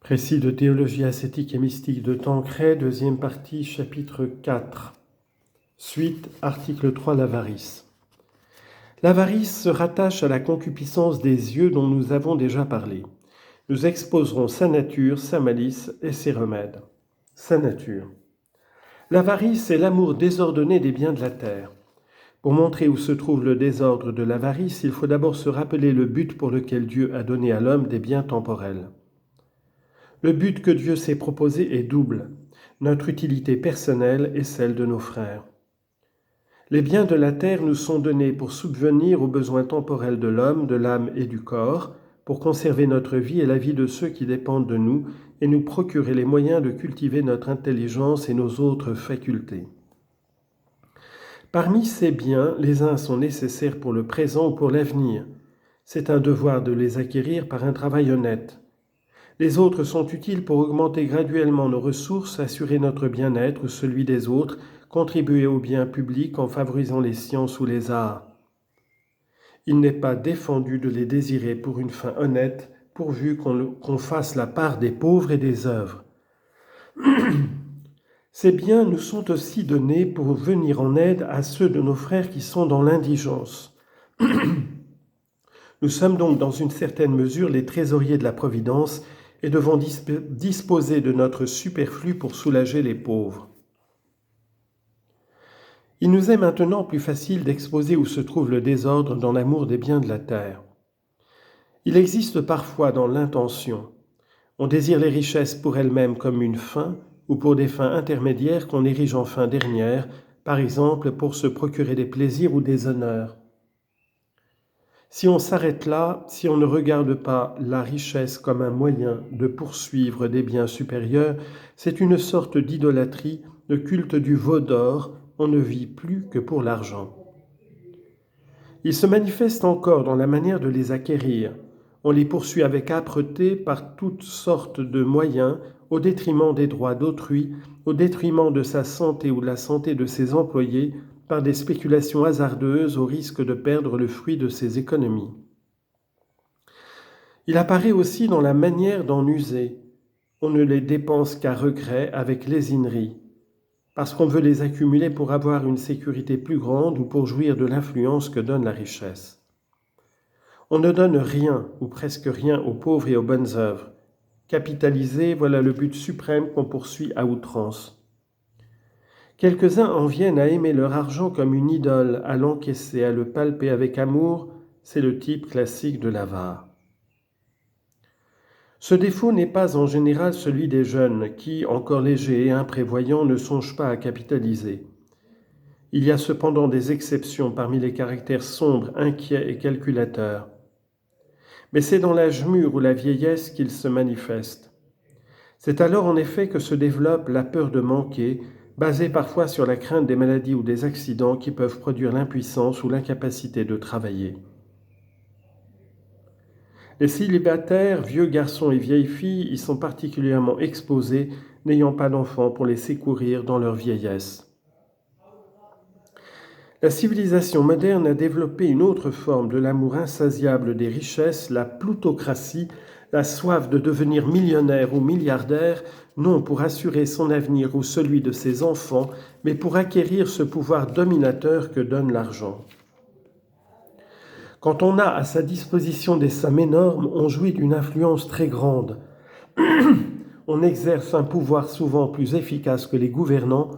Précis de théologie ascétique et mystique de Tancret, deuxième partie, chapitre 4. Suite, article 3, l'avarice. L'avarice se rattache à la concupiscence des yeux dont nous avons déjà parlé. Nous exposerons sa nature, sa malice et ses remèdes. Sa nature. L'avarice est l'amour désordonné des biens de la terre. Pour montrer où se trouve le désordre de l'avarice, il faut d'abord se rappeler le but pour lequel Dieu a donné à l'homme des biens temporels. Le but que Dieu s'est proposé est double, notre utilité personnelle et celle de nos frères. Les biens de la terre nous sont donnés pour subvenir aux besoins temporels de l'homme, de l'âme et du corps, pour conserver notre vie et la vie de ceux qui dépendent de nous et nous procurer les moyens de cultiver notre intelligence et nos autres facultés. Parmi ces biens, les uns sont nécessaires pour le présent ou pour l'avenir. C'est un devoir de les acquérir par un travail honnête. Les autres sont utiles pour augmenter graduellement nos ressources, assurer notre bien-être ou celui des autres, contribuer au bien public en favorisant les sciences ou les arts. Il n'est pas défendu de les désirer pour une fin honnête, pourvu qu'on fasse la part des pauvres et des œuvres. Ces biens nous sont aussi donnés pour venir en aide à ceux de nos frères qui sont dans l'indigence. Nous sommes donc dans une certaine mesure les trésoriers de la Providence et devons disposer de notre superflu pour soulager les pauvres. Il nous est maintenant plus facile d'exposer où se trouve le désordre dans l'amour des biens de la terre. Il existe parfois dans l'intention. On désire les richesses pour elles-mêmes comme une fin ou pour des fins intermédiaires qu'on érige en fin dernière, par exemple pour se procurer des plaisirs ou des honneurs. Si on s'arrête là, si on ne regarde pas la richesse comme un moyen de poursuivre des biens supérieurs, c'est une sorte d'idolâtrie, de culte du veau d'or, on ne vit plus que pour l'argent. Il se manifeste encore dans la manière de les acquérir. On les poursuit avec âpreté par toutes sortes de moyens, au détriment des droits d'autrui, au détriment de sa santé ou de la santé de ses employés, par des spéculations hasardeuses au risque de perdre le fruit de ses économies. Il apparaît aussi dans la manière d'en user. On ne les dépense qu'à regret, avec lésinerie, parce qu'on veut les accumuler pour avoir une sécurité plus grande ou pour jouir de l'influence que donne la richesse. On ne donne rien, ou presque rien, aux pauvres et aux bonnes œuvres. Capitaliser, voilà le but suprême qu'on poursuit à outrance. Quelques-uns en viennent à aimer leur argent comme une idole, à l'encaisser, à le palper avec amour, c'est le type classique de l'avare. Ce défaut n'est pas en général celui des jeunes qui, encore légers et imprévoyants, ne songent pas à capitaliser. Il y a cependant des exceptions parmi les caractères sombres, inquiets et calculateurs. Mais c'est dans l'âge mûr ou la vieillesse qu'il se manifeste. C'est alors en effet que se développe la peur de manquer, basée parfois sur la crainte des maladies ou des accidents qui peuvent produire l'impuissance ou l'incapacité de travailler. Les célibataires, vieux garçons et vieilles filles, y sont particulièrement exposés, n'ayant pas d'enfants pour les secourir dans leur vieillesse. La civilisation moderne a développé une autre forme de l'amour insatiable des richesses, la plutocratie, la soif de devenir millionnaire ou milliardaire, non pour assurer son avenir ou celui de ses enfants, mais pour acquérir ce pouvoir dominateur que donne l'argent. Quand on a à sa disposition des sommes énormes, on jouit d'une influence très grande. On exerce un pouvoir souvent plus efficace que les gouvernants.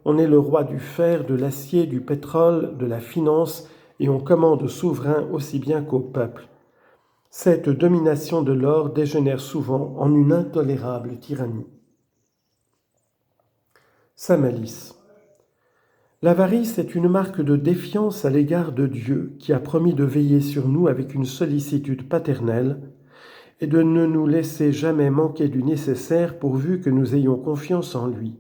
On est le roi du fer, de l'acier, du pétrole, de la finance, et on commande aux souverains aussi bien qu'au peuple. Cette domination de l'or dégénère souvent en une intolérable tyrannie. Sa malice. L'avarice est une marque de défiance à l'égard de Dieu qui a promis de veiller sur nous avec une sollicitude paternelle et de ne nous laisser jamais manquer du nécessaire pourvu que nous ayons confiance en lui.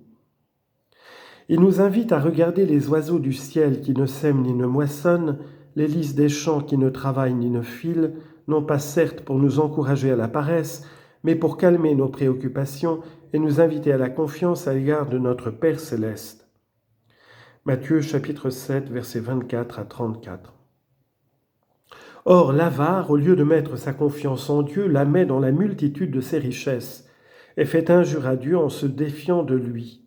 Il nous invite à regarder les oiseaux du ciel qui ne sèment ni ne moissonnent, les lys des champs qui ne travaillent ni ne filent, non pas certes pour nous encourager à la paresse, mais pour calmer nos préoccupations et nous inviter à la confiance à l'égard de notre Père céleste. Matthieu chapitre 7, versets 24 à 34. Or, l'avare, au lieu de mettre sa confiance en Dieu, la met dans la multitude de ses richesses. et fait injure à Dieu en se défiant de lui.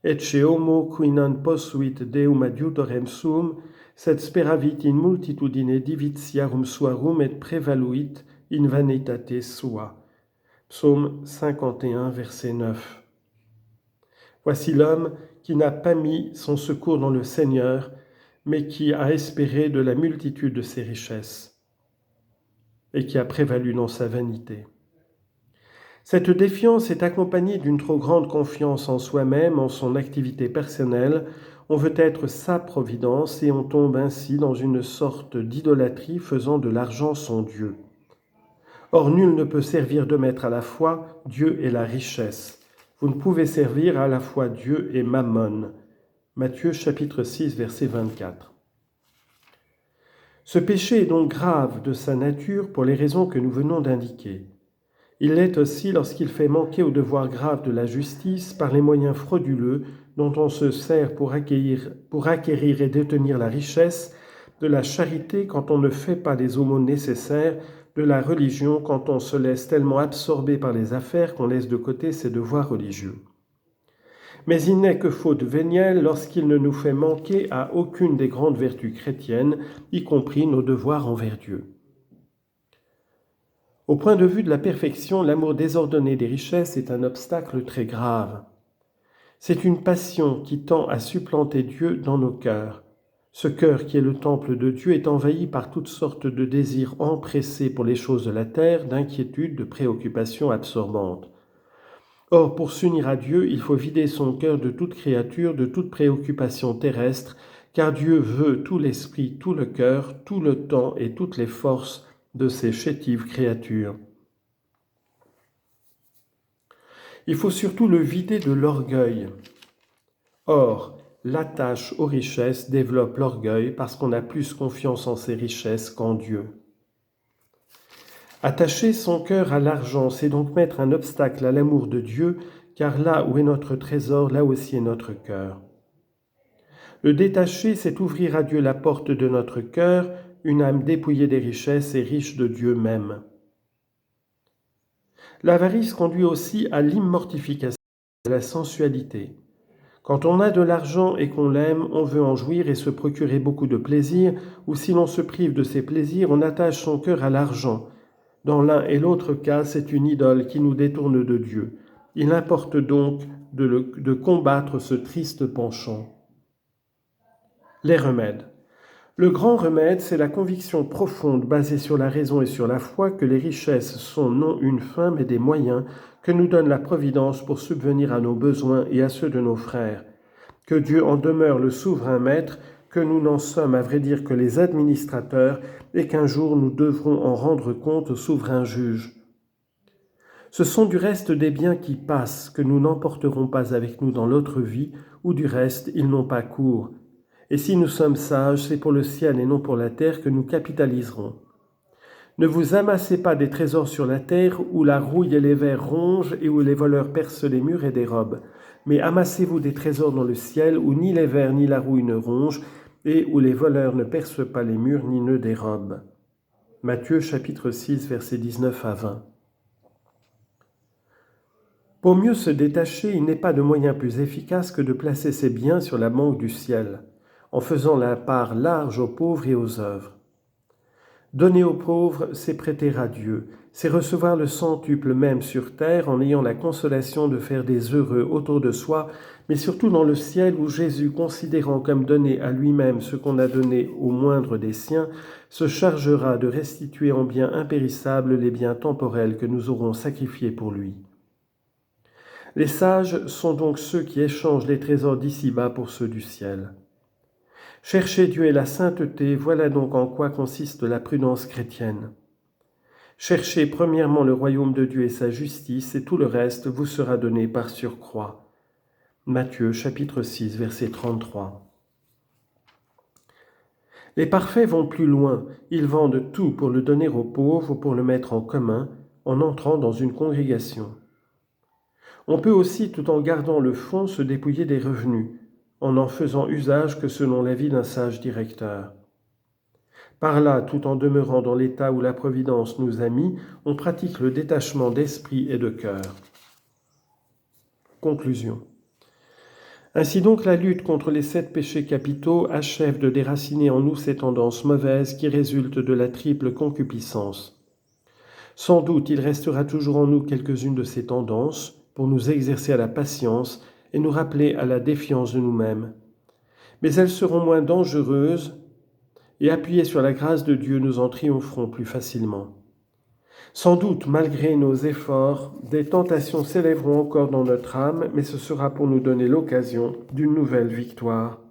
Ecce homo qui non posuit Deum adiutorem sum, sed speravit in multitudine divitiarum suarum et prevaluit in vanitate sua. Psaume 51, verset 9. Voici l'homme qui n'a pas mis son secours dans le Seigneur, mais qui a espéré de la multitude de ses richesses et qui a prévalu dans sa vanité. Cette défiance est accompagnée d'une trop grande confiance en soi-même, en son activité personnelle. On veut être sa providence et on tombe ainsi dans une sorte d'idolâtrie faisant de l'argent son Dieu. Or, nul ne peut servir de maître à la fois Dieu et la richesse. Vous ne pouvez servir à la fois Dieu et Mammon. Matthieu chapitre 6, verset 24. Ce péché est donc grave de sa nature pour les raisons que nous venons d'indiquer. Il l'est aussi lorsqu'il fait manquer au devoir grave de la justice par les moyens frauduleux dont on se sert pour acquérir et détenir la richesse, de la charité quand on ne fait pas les aumônes nécessaires, de la religion quand on se laisse tellement absorber par les affaires qu'on laisse de côté ses devoirs religieux. Mais il n'est que faute vénielle lorsqu'il ne nous fait manquer à aucune des grandes vertus chrétiennes, y compris nos devoirs envers Dieu. Au point de vue de la perfection, l'amour désordonné des richesses est un obstacle très grave. C'est une passion qui tend à supplanter Dieu dans nos cœurs. Ce cœur qui est le temple de Dieu est envahi par toutes sortes de désirs empressés pour les choses de la terre, d'inquiétudes, de préoccupations absorbantes. Or, pour s'unir à Dieu, il faut vider son cœur de toute créature, de toute préoccupation terrestre, car Dieu veut tout l'esprit, tout le cœur, tout le temps et toutes les forces de ces chétives créatures. Il faut surtout le vider de l'orgueil. Or, l'attache aux richesses développe l'orgueil parce qu'on a plus confiance en ses richesses qu'en Dieu. Attacher son cœur à l'argent, c'est donc mettre un obstacle à l'amour de Dieu, car là où est notre trésor, là aussi est notre cœur. Le détacher, c'est ouvrir à Dieu la porte de notre cœur, une âme dépouillée des richesses et riche de Dieu même. L'avarice conduit aussi à l'immortification de la sensualité. Quand on a de l'argent et qu'on l'aime, on veut en jouir et se procurer beaucoup de plaisir, ou si l'on se prive de ces plaisirs, on attache son cœur à l'argent. Dans l'un et l'autre cas, c'est une idole qui nous détourne de Dieu. Il importe donc de combattre ce triste penchant. Les remèdes. Le grand remède, c'est la conviction profonde basée sur la raison et sur la foi que les richesses sont non une fin mais des moyens que nous donne la Providence pour subvenir à nos besoins et à ceux de nos frères. Que Dieu en demeure le souverain maître, que nous n'en sommes à vrai dire que les administrateurs et qu'un jour nous devrons en rendre compte au souverain juge. Ce sont du reste des biens qui passent, que nous n'emporterons pas avec nous dans l'autre vie, ou du reste ils n'ont pas cours. Et si nous sommes sages, c'est pour le ciel et non pour la terre que nous capitaliserons. Ne vous amassez pas des trésors sur la terre où la rouille et les vers rongent et où les voleurs percent les murs et dérobent. Mais amassez-vous des trésors dans le ciel où ni les vers ni la rouille ne rongent et où les voleurs ne percent pas les murs ni ne dérobent. Matthieu chapitre 6, versets 19 à 20. Pour mieux se détacher, il n'est pas de moyen plus efficace que de placer ses biens sur la banque du ciel, en faisant la part large aux pauvres et aux œuvres. Donner aux pauvres, c'est prêter à Dieu, c'est recevoir le centuple même sur terre en ayant la consolation de faire des heureux autour de soi, mais surtout dans le ciel où Jésus, considérant comme donné à lui-même ce qu'on a donné au moindre des siens, se chargera de restituer en biens impérissables les biens temporels que nous aurons sacrifiés pour lui. Les sages sont donc ceux qui échangent les trésors d'ici-bas pour ceux du ciel. Chercher Dieu et la sainteté, voilà donc en quoi consiste la prudence chrétienne. Cherchez premièrement le royaume de Dieu et sa justice, et tout le reste vous sera donné par surcroît. Matthieu chapitre 6, verset 33. Les parfaits vont plus loin, ils vendent tout pour le donner aux pauvres ou pour le mettre en commun en entrant dans une congrégation. On peut aussi, tout en gardant le fonds, se dépouiller des revenus, en n'en faisant usage que selon l'avis d'un sage directeur. Par là, tout en demeurant dans l'état où la Providence nous a mis, on pratique le détachement d'esprit et de cœur. Conclusion. Ainsi donc, la lutte contre les 7 péchés capitaux achève de déraciner en nous ces tendances mauvaises qui résultent de la triple concupiscence. Sans doute, il restera toujours en nous quelques-unes de ces tendances pour nous exercer à la patience et nous rappeler à la défiance de nous-mêmes. Mais elles seront moins dangereuses et appuyées sur la grâce de Dieu, nous en triompherons plus facilement. Sans doute, malgré nos efforts, des tentations s'élèveront encore dans notre âme, mais ce sera pour nous donner l'occasion d'une nouvelle victoire.